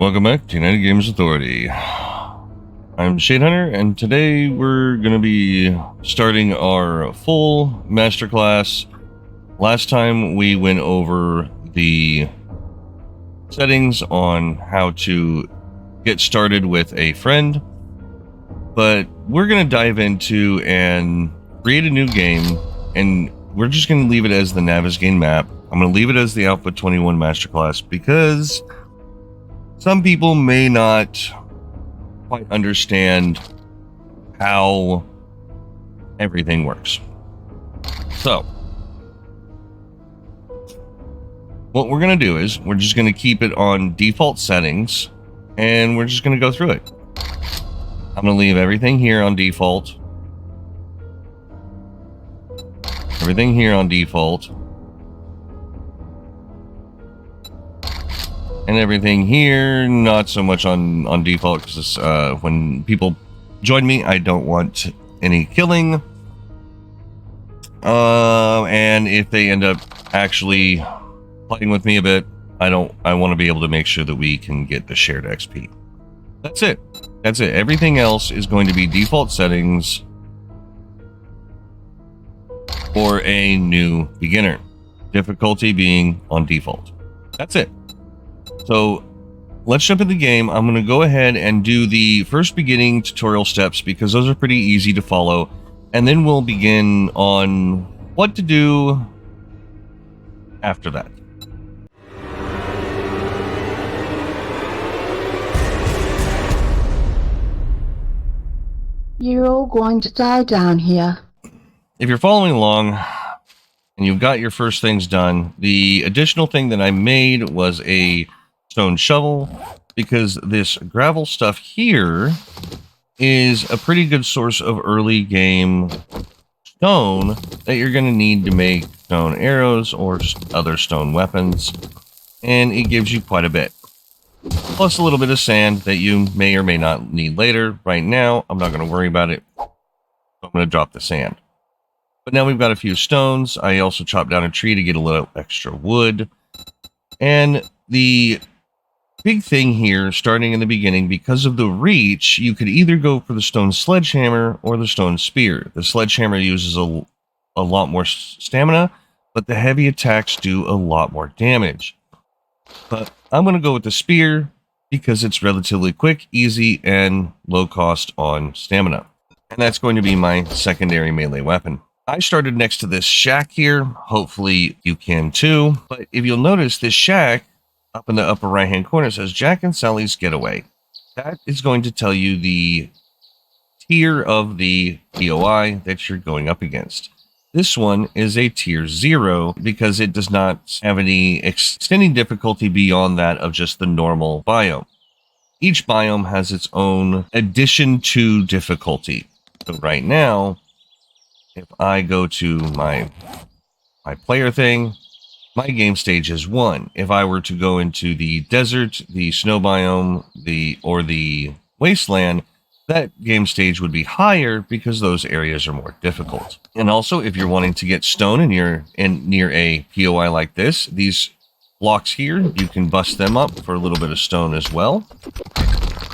Welcome back to United Games Authority. I'm Shade Hunter, and today we're going to be starting our full masterclass. Last time we went over the settings on how to get started with a friend, but we're going to dive into and create a new game, and we're just going to leave it as the Navezgane map. I'm going to leave it as the Alpha 21 masterclass because some people may not quite understand how everything works. So, what we're going to do is we're just going to keep it on default settings and we're just going to go through it. I'm going to leave everything here on default. Everything here on default. And everything here, not so much on default, because when people join me, I don't want any killing. And if they end up actually playing with me a bit, I want to be able to make sure that we can get the shared XP. That's it. That's it. Everything else is going to be default settings for a new beginner. Difficulty being on default. That's it. So let's jump into the game. I'm going to go ahead and do the first beginning tutorial steps because those are pretty easy to follow. And then we'll begin on what to do after that. You're all going to die down here. If you're following along and you've got your first things done, the additional thing that I made was a stone shovel, because this gravel stuff here is a pretty good source of early game stone that you're going to need to make stone arrows or other stone weapons, and it gives you quite a bit. Plus a little bit of sand that you may or may not need later. Right now, I'm not going to worry about it. I'm going to drop the sand. But now we've got a few stones. I also chopped down a tree to get a little extra wood. And the big thing here, starting in the beginning, because of the reach, you could either go for the stone sledgehammer or the stone spear. The sledgehammer uses a lot more stamina, but the heavy attacks do a lot more damage. But I'm going to go with the spear because it's relatively quick, easy, and low cost on stamina. And that's going to be my secondary melee weapon. I started next to this shack here. Hopefully you can too. But if you'll notice, this shack up in the upper right hand corner says Jack and Sally's Getaway. That is going to tell you the tier of the POI that you're going up against. This one is a tier 0 because it does not have any extending difficulty beyond that of just the normal biome. Each biome has its own addition to difficulty. So right now, if I go to my player thing, my game stage is 1. If I were to go into the desert, the snow biome, or the wasteland, that game stage would be higher because those areas are more difficult. And also, if you're wanting to get stone and you're near a POI like this, these blocks here, you can bust them up for a little bit of stone as well.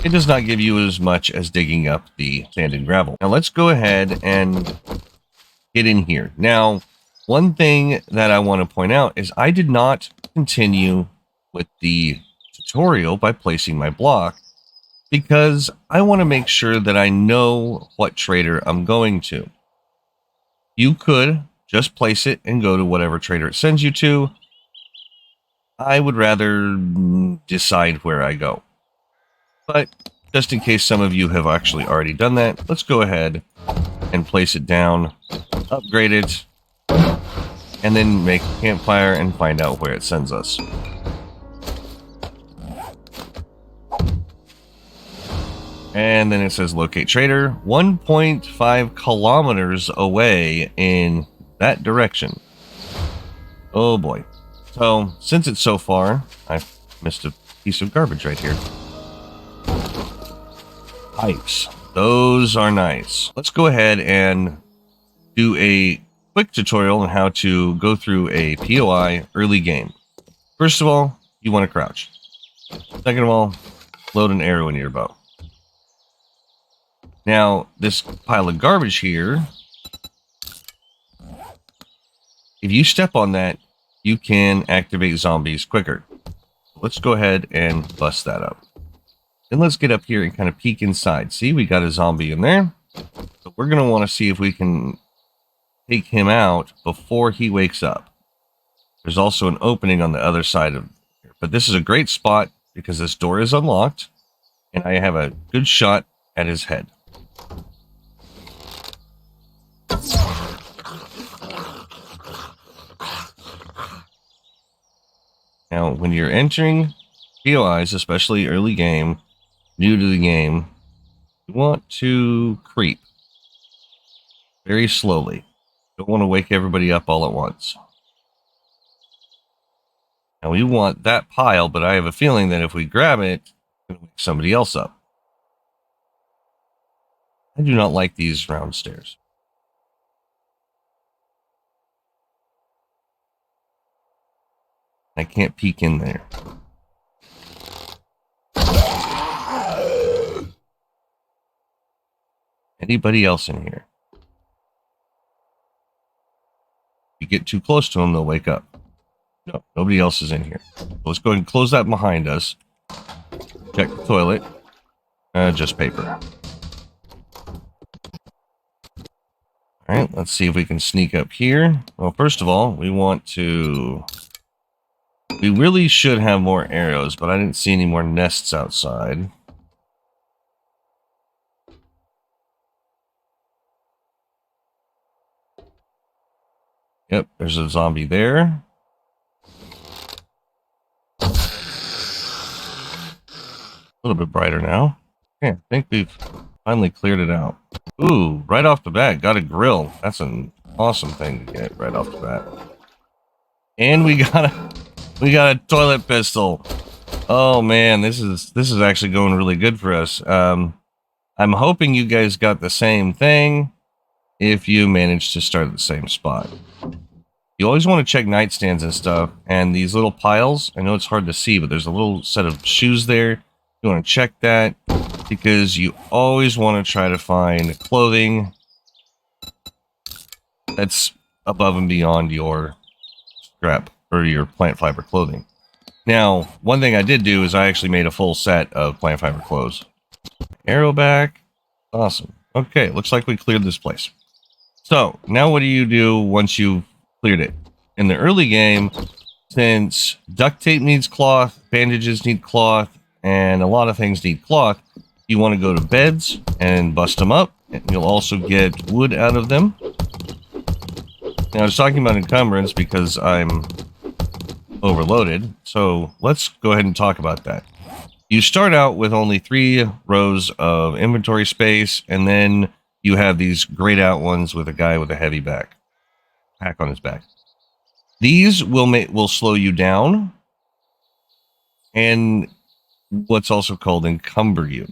It does not give you as much as digging up the sand and gravel. Now let's go ahead and get in here. Now, one thing that I want to point out is I did not continue with the tutorial by placing my block because I want to make sure that I know what trader I'm going to. You could just place it and go to whatever trader it sends you to. I would rather decide where I go. But just in case some of you have actually already done that, let's go ahead and place it down, upgrade it, and then make a campfire and find out where it sends us. And then it says locate trader 1.5 kilometers away in that direction. Oh boy. So since it's so far, I've missed a piece of garbage right here. Pipes. Those are nice. Let's go ahead and do a quick tutorial on how to go through a POI early game. First of all, you want to crouch. Second of all, load an arrow into your bow. Now, this pile of garbage here, if you step on that, you can activate zombies quicker. Let's go ahead and bust that up. Then let's get up here and kind of peek inside. See, we got a zombie in there. So we're going to want to see if we can take him out before he wakes up. There's also an opening on the other side of here. But this is a great spot because this door is unlocked. And I have a good shot at his head. Now, when you're entering POIs, especially early game, new to the game, you want to creep very slowly. You don't want to wake everybody up all at once. Now, we want that pile, but I have a feeling that if we grab it, it's going to wake somebody else up. I do not like these round stairs. I can't peek in there. Anybody else in here? If you get too close to them, they'll wake up. No, nobody else is in here. Let's go ahead and close that behind us. Check the toilet. Just paper. Alright, let's see if we can sneak up here. Well, first of all, we want to... We really should have more arrows, but I didn't see any more nests outside. Yep, there's a zombie there. A little bit brighter now. Okay, I think we've finally cleared it out. Ooh, right off the bat, got a grill. That's an awesome thing to get right off the bat. And we got a toilet pistol. Oh man, this is actually going really good for us. I'm hoping you guys got the same thing if you managed to start at the same spot. You always want to check nightstands and stuff, and these little piles, I know it's hard to see, but there's a little set of shoes there. You want to check that, because you always want to try to find clothing that's above and beyond your scrap or your plant fiber clothing. Now, one thing I did do is I actually made a full set of plant fiber clothes. Arrow back. Awesome. Okay, looks like we cleared this place. So, now what do you do once you've cleared it? In the early game, since duct tape needs cloth, bandages need cloth, and a lot of things need cloth, you want to go to beds and bust them up, and you'll also get wood out of them. Now, I was talking about encumbrance because I'm overloaded, so let's go ahead and talk about that. You start out with only 3 rows of inventory space, and then you have these grayed out ones with a guy with a heavy pack on his back. These will slow you down, and what's also called encumber you.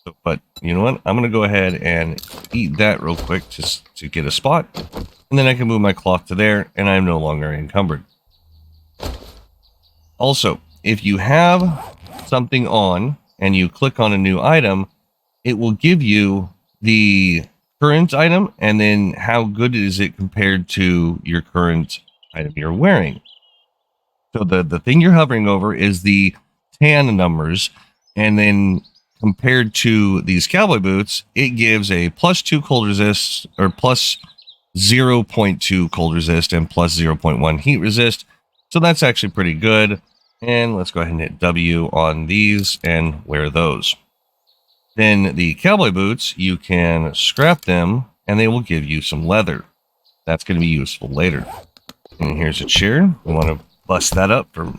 So, but you know what? I'm going to go ahead and eat that real quick to get a spot, and then I can move my cloth to there, and I'm no longer encumbered. Also, if you have something on and you click on a new item, it will give you the current item and then how good is it compared to your current item you're wearing. So the thing you're hovering over is the tan numbers, and then compared to these cowboy boots, it gives a +2 cold resist, or plus 0.2 cold resist, and plus 0.1 heat resist. So that's actually pretty good. And let's go ahead and hit W on these and wear those. Then the cowboy boots, you can scrap them and they will give you some leather. That's going to be useful later. And here's a chair. We want to bust that up for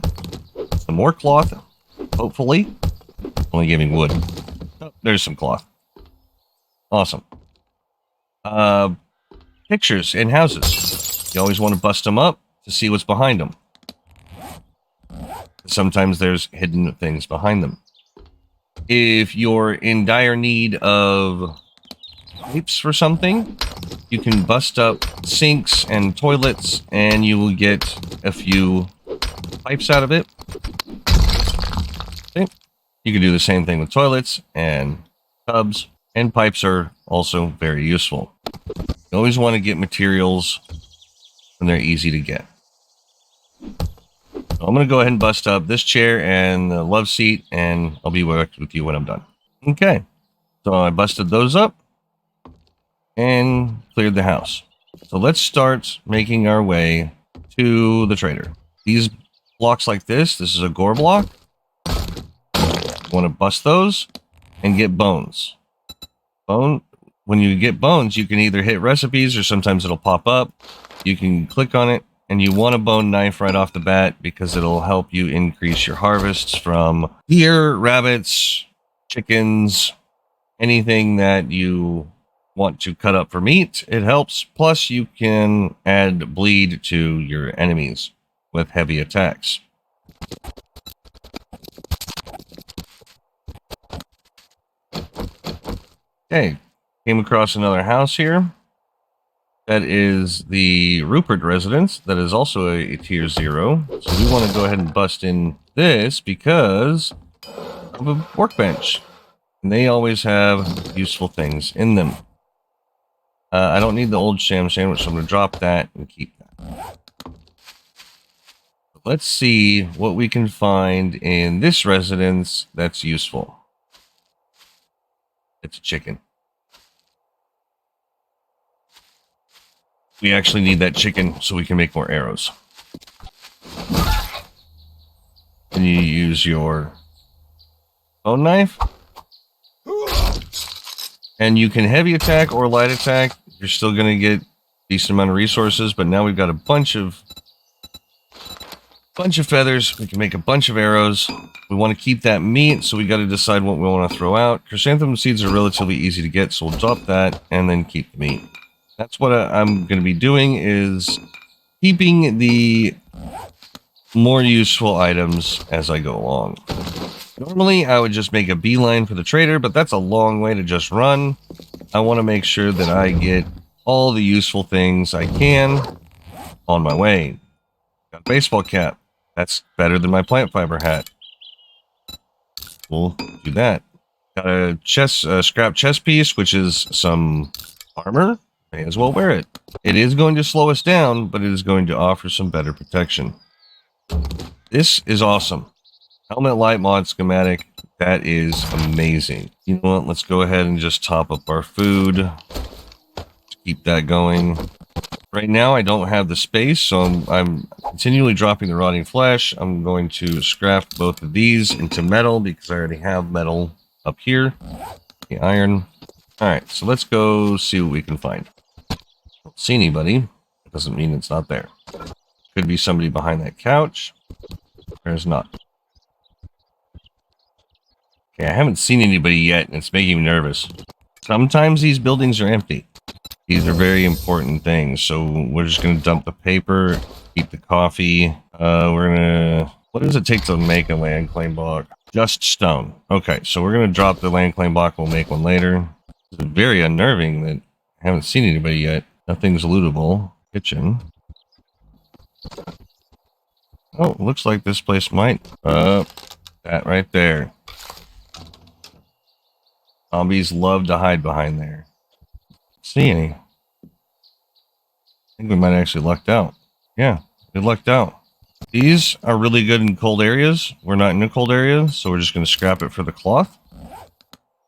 some more cloth, hopefully. Only giving wood. Oh, there's some cloth. Awesome. Pictures in houses. You always want to bust them up to see what's behind them. Sometimes there's hidden things behind them. If you're in dire need of pipes for something, you can bust up sinks and toilets and you will get a few pipes out of it. See? You can do the same thing with toilets and tubs, and pipes are also very useful. You always want to get materials when they're easy to get. So I'm going to go ahead and bust up this chair and the love seat, and I'll be back with you when I'm done. Okay, so I busted those up and cleared the house. So let's start making our way to the trader. These blocks like this is a gore block. You want to bust those and get bones. When you get bones, you can either hit recipes or sometimes it'll pop up. You can click on it, and you want a bone knife right off the bat because it'll help you increase your harvests from deer, rabbits, chickens, anything that you want to cut up for meat. It helps. Plus, you can add bleed to your enemies with heavy attacks. Okay, came across another house here. That is the Rupert residence. That is also a tier 0. So we want to go ahead and bust in this because of a workbench. And they always have useful things in them. I don't need the old sham sandwich, so I'm going to drop that and keep that. Let's see what we can find in this residence that's useful. It's a chicken. We actually need that chicken so we can make more arrows. And you use your bone knife. And you can heavy attack or light attack. You're still going to get a decent amount of resources, but now we've got a bunch of feathers. We can make a bunch of arrows. We want to keep that meat, so we got to decide what we want to throw out. Chrysanthemum seeds are relatively easy to get, so we'll drop that and then keep the meat. That's what I'm going to be doing, is keeping the more useful items as I go along. Normally, I would just make a beeline for the trader, but that's a long way to just run. I want to make sure that I get all the useful things I can on my way. Got a baseball cap. That's better than my plant fiber hat. We'll do that. Got a scrap chest piece, which is some armor. May as well wear it. It is going to slow us down, but it is going to offer some better protection. This is awesome. Helmet light mod schematic. That is amazing. You know what? Let's go ahead and just top up our food. Let's keep that going. Right now, I don't have the space, so I'm continually dropping the rotting flesh. I'm going to scrap both of these into metal because I already have metal up here. The iron. All right, so let's go see what we can find. Don't see anybody. It doesn't mean it's not there. Could be somebody behind that couch. There's not. Okay, I haven't seen anybody yet, and it's making me nervous. Sometimes these buildings are empty. These are very important things, so we're just going to dump the paper, keep the coffee. We're going to... What does it take to make a land claim block? Just stone. Okay, so we're going to drop the land claim block. We'll make one later. It's very unnerving that I haven't seen anybody yet. Nothing's lootable. Kitchen. Oh, looks like this place might... that right there. Zombies love to hide behind there. See any? I think we might actually lucked out. Yeah, we lucked out. These are really good in cold areas. We're not in a cold area, so we're just going to scrap it for the cloth.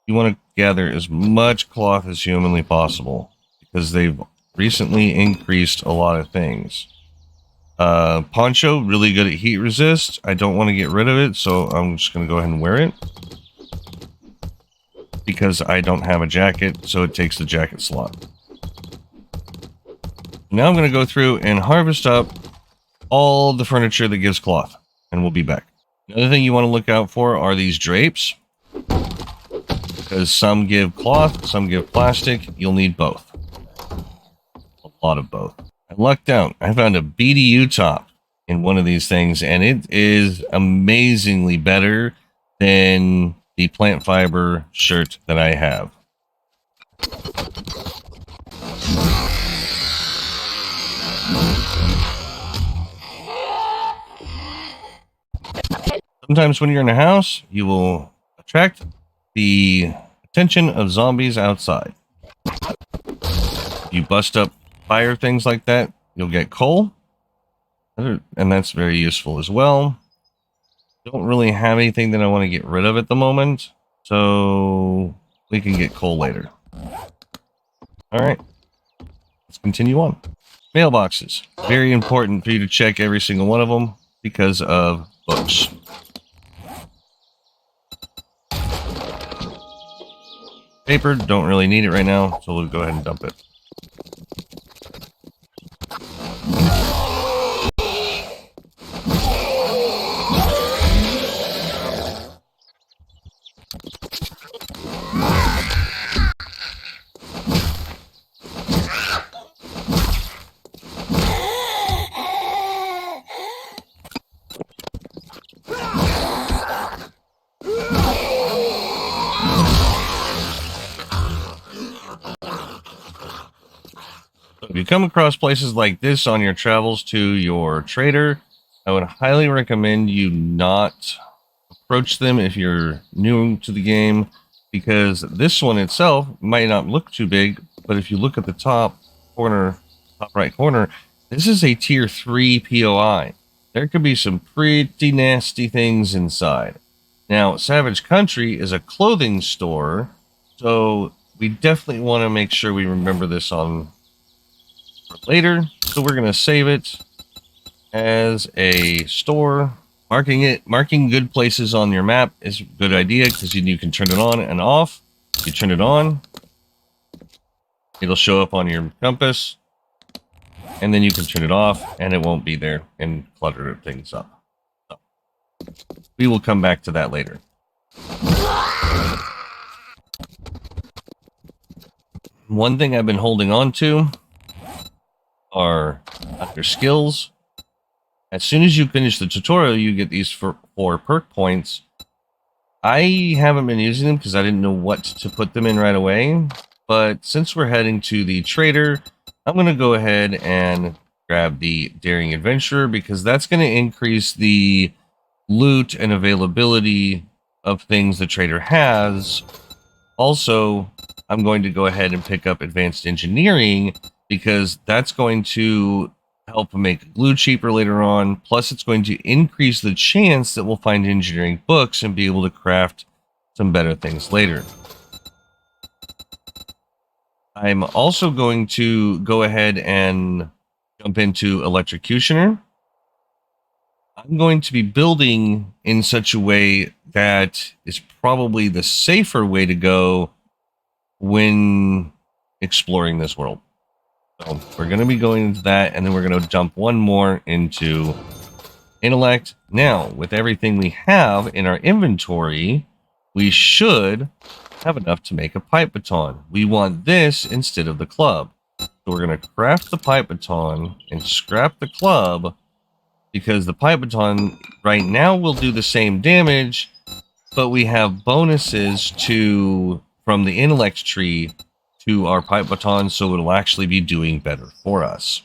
You want to gather as much cloth as humanly possible because they've recently increased a lot of things. Poncho, really good at heat resist. I don't want to get rid of it, so I'm just going to go ahead and wear it. Because I don't have a jacket, so it takes the jacket slot. Now I'm going to go through and harvest up all the furniture that gives cloth, and we'll be back. Another thing you want to look out for are these drapes, because some give cloth, some give plastic. You'll need both. A lot of both. I lucked out. I found a BDU top in one of these things, and it is amazingly better than the plant fiber shirt that I have. Sometimes when you're in a house, you will attract the attention of zombies outside. You bust up fire things like that, you'll get coal. And that's very useful as well. Don't really have anything that I want to get rid of at the moment, so we can get coal later. Alright, let's continue on. Mailboxes. Very important for you to check every single one of them because of books. Paper, don't really need it right now, so we'll go ahead and dump it. If you come across places like this on your travels to your trader, I would highly recommend you not approach them if you're new to the game, because this one itself might not look too big, but if you look at the top right corner, this is a tier 3 POI. There could be some pretty nasty things inside. Now, Savage Country is a clothing store, so we definitely want to make sure we remember this on later. So we're going to save it as a store. Marking good places on your map is a good idea because you can turn it on and off. You turn it on, it'll show up on your compass, and then you can turn it off and it won't be there and clutter things up. So we will come back to that later. One thing I've been holding on to are under skills. As soon as you finish the tutorial, you get these 4 perk points. I haven't been using them because I didn't know what to put them in right away. But since we're heading to the trader, I'm going to go ahead and grab the Daring Adventurer because that's going to increase the loot and availability of things the trader has. Also, I'm going to go ahead and pick up Advanced Engineering because that's going to help make glue cheaper later on. Plus, it's going to increase the chance that we'll find engineering books and be able to craft some better things later. I'm also going to go ahead and jump into Electrocutioner. I'm going to be building in such a way that is probably the safer way to go when exploring this world. So we're going to be going into that, and then we're going to jump one more into Intellect. Now, with everything we have in our inventory, we should have enough to make a pipe baton. We want this instead of the club. So we're going to craft the pipe baton and scrap the club, because the pipe baton right now will do the same damage, but we have bonuses from the intellect tree to our pipe baton, so it'll actually be doing better for us.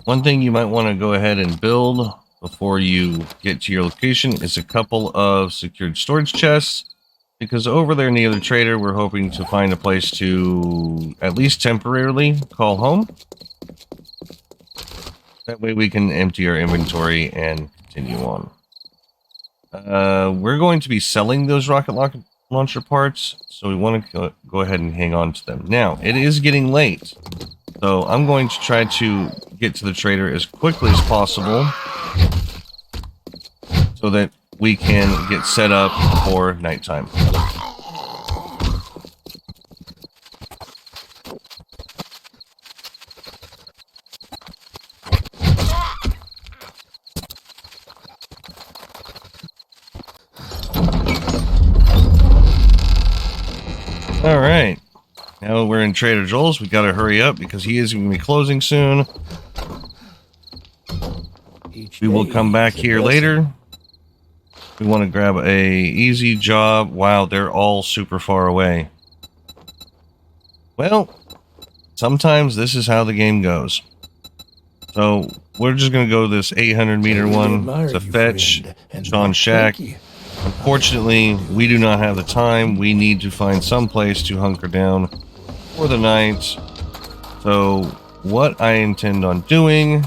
One thing you might want to go ahead and build before you get to your location is a couple of secured storage chests, because over there near the trader, we're hoping to find a place to at least temporarily call home. That way we can empty our inventory and continue on. We're going to be selling those rocket launcher parts, so we want to go ahead and hang on to them. Now, it is getting late, so I'm going to try to get to the trader as quickly as possible so that we can get set up for nighttime. All right, now we're in Trader Joel's. We got to hurry up because he is going to be closing soon. We will come back here later. We want to grab a easy job. Wow, they're all super far away. Well, sometimes this is how the game goes. So we're just going to go this 800-meter one to fetch Sean Shack. Unfortunately, we do not have the time. We need to find some place to hunker down for the night. So what I intend on doing,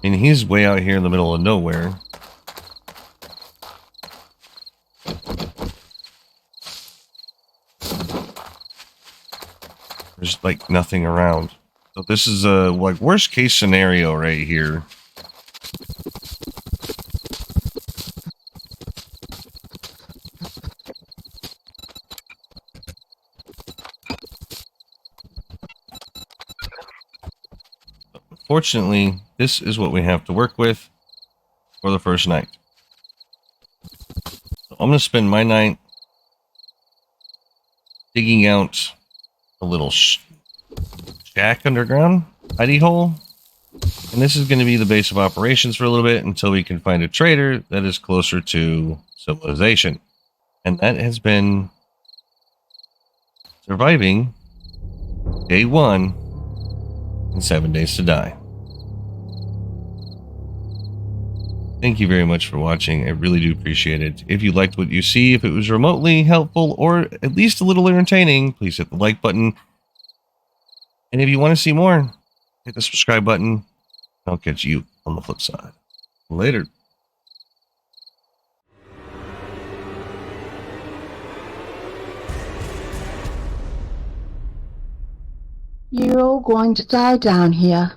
and he's way out here in the middle of nowhere. There's like nothing around. So this is a like worst case scenario right here. Fortunately, this is what we have to work with for the first night. So I'm going to spend my night digging out a little shack underground, hidey hole. And this is going to be the base of operations for a little bit until we can find a trader that is closer to civilization. And that has been surviving day 1 and 7 days to die. Thank you very much for watching. I really do appreciate it. If you liked what you see, if it was remotely helpful or at least a little entertaining, please hit the like button. And if you want to see more, hit the subscribe button. I'll catch you on the flip side. Later. You're all going to die down here.